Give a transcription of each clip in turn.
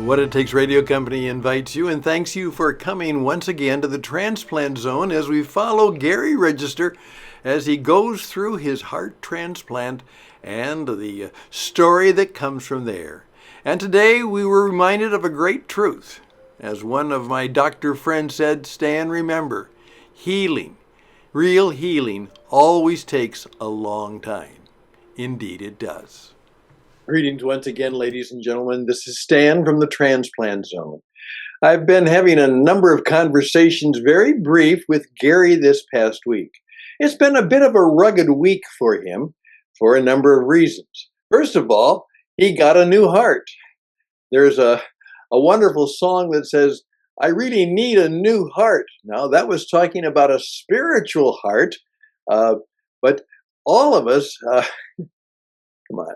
What It Takes Radio Company invites you and thanks you for coming once again to the Transplant Zone as we follow Gary Register as he goes through his heart transplant and the story that comes from there. And today we were reminded of a great truth. As one of my doctor friends said, Stan, remember, healing, real healing, always takes a long time. Indeed it does. Greetings once again, ladies and gentlemen. This is Stan from the Transplant Zone. I've been having a number of conversations, very brief, with Gary this past week. It's been a bit of a rugged week for him for a number of reasons. First of all, he got a new heart. There's a wonderful song that says, I really need a new heart. Now, that was talking about a spiritual heart, but all of us, come on.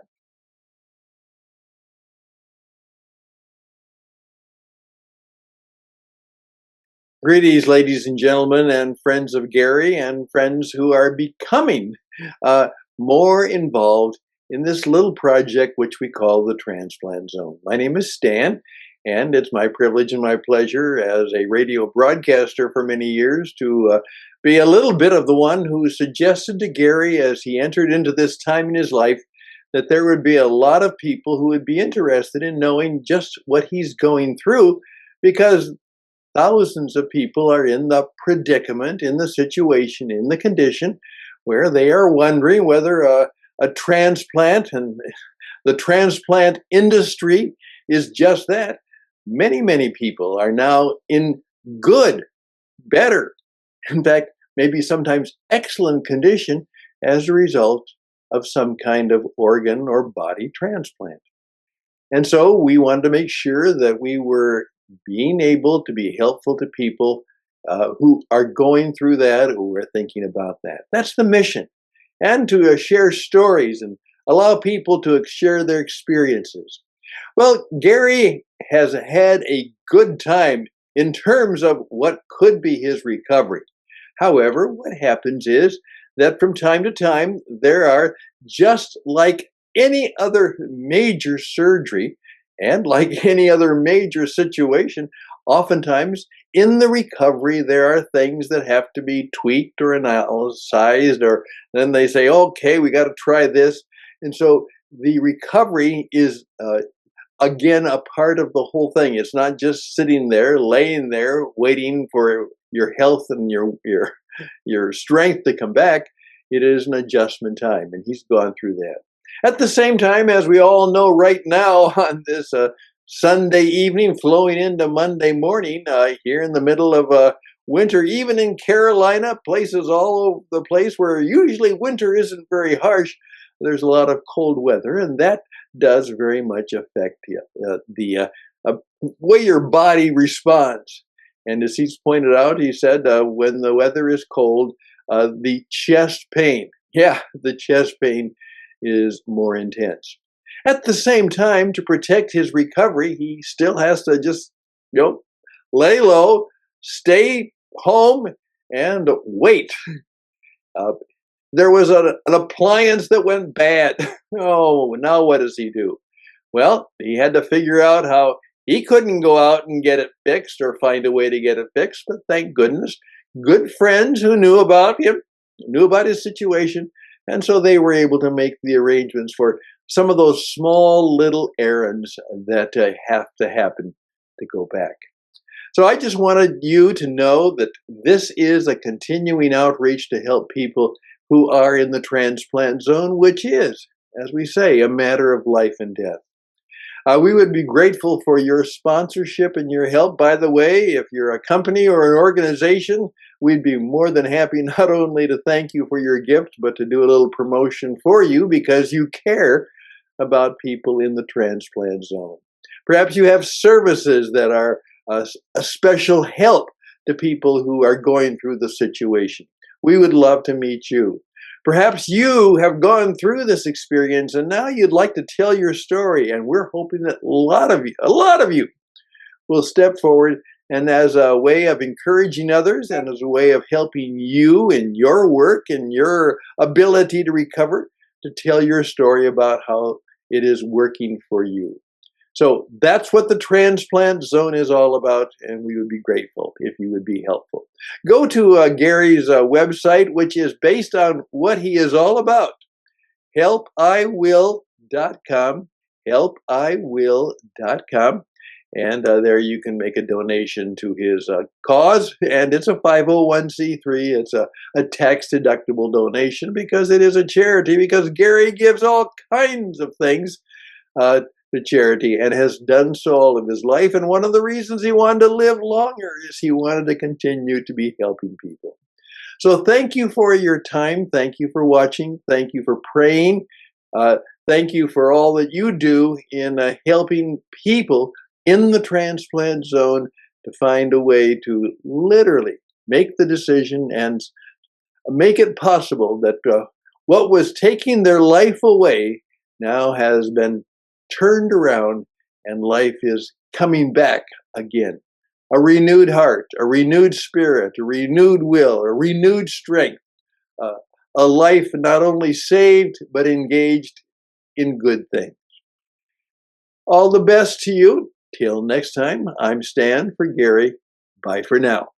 Greetings, ladies and gentlemen, and friends of Gary, and friends who are becoming more involved in this little project which we call the Transplant Zone. My name is Stan, and it's my privilege and my pleasure as a radio broadcaster for many years to be a little bit of the one who suggested to Gary as he entered into this time in his life that there would be a lot of people who would be interested in knowing just what he's going through, because thousands of people are in the predicament, in the situation, in the condition where they are wondering whether a transplant and the transplant industry is just that. Many, many people are now in good, better, in fact, maybe sometimes excellent condition as a result of some kind of organ or body transplant. And so we wanted to make sure that we were being able to be helpful to people who are going through that, who are thinking about that. That's the mission. And to share stories and allow people to share their experiences. Well, Gary has had a good time in terms of what could be his recovery. However, what happens is that from time to time, there are, just like any other major surgery, and like any other major situation, oftentimes in the recovery, there are things that have to be tweaked or analyzed, or then they say, okay, we got to try this. And so the recovery is, again, a part of the whole thing. It's not just sitting there, laying there, waiting for your health and your strength to come back. It is an adjustment time, and he's gone through that. At the same time, as we all know right now on this Sunday evening flowing into Monday morning, here in the middle of winter, even in Carolina, places all over the place where usually winter isn't very harsh, there's a lot of cold weather, and that does very much affect the way your body responds. And as he's pointed out, he said, when the weather is cold, the chest pain, the chest pain is more intense. At the same time, to protect his recovery, he still has to just, lay low, stay home, and wait. There was an appliance that went bad. Oh, now what does he do? Well, he had to figure out how he couldn't go out and get it fixed or find a way to get it fixed, but thank goodness, good friends who knew about him, knew about his situation, and so they were able to make the arrangements for some of those small little errands that have to happen to go back. So I just wanted you to know that this is a continuing outreach to help people who are in the transplant zone, which is, as we say, a matter of life and death. We would be grateful for your sponsorship and your help. By the way, if you're a company or an organization, we'd be more than happy not only to thank you for your gift, but to do a little promotion for you because you care about people in the transplant zone. Perhaps you have services that are a special help to people who are going through the situation. We would love to meet you. Perhaps you have gone through this experience and now you'd like to tell your story, and we're hoping that a lot of you will step forward, and as a way of encouraging others and as a way of helping you in your work and your ability to recover, to tell your story about how it is working for you. So that's what the transplant zone is all about, and we would be grateful if you would be helpful. Go to Gary's website, which is based on what he is all about, helpiwill.com, helpiwill.com. And there you can make a donation to his cause. And it's a 501c3. It's a tax deductible donation because it is a charity, because Gary gives all kinds of things to charity and has done so all of his life. And one of the reasons he wanted to live longer is he wanted to continue to be helping people. So thank you for your time. Thank you for watching. Thank you for praying. Thank you for all that you do in helping people in the transplant zone to find a way to literally make the decision and make it possible that what was taking their life away now has been turned around and life is coming back again. A renewed heart, a renewed spirit, a renewed will, a renewed strength, a life not only saved but engaged in good things. All the best to you. Till next time, I'm Stan for Gary. Bye for now.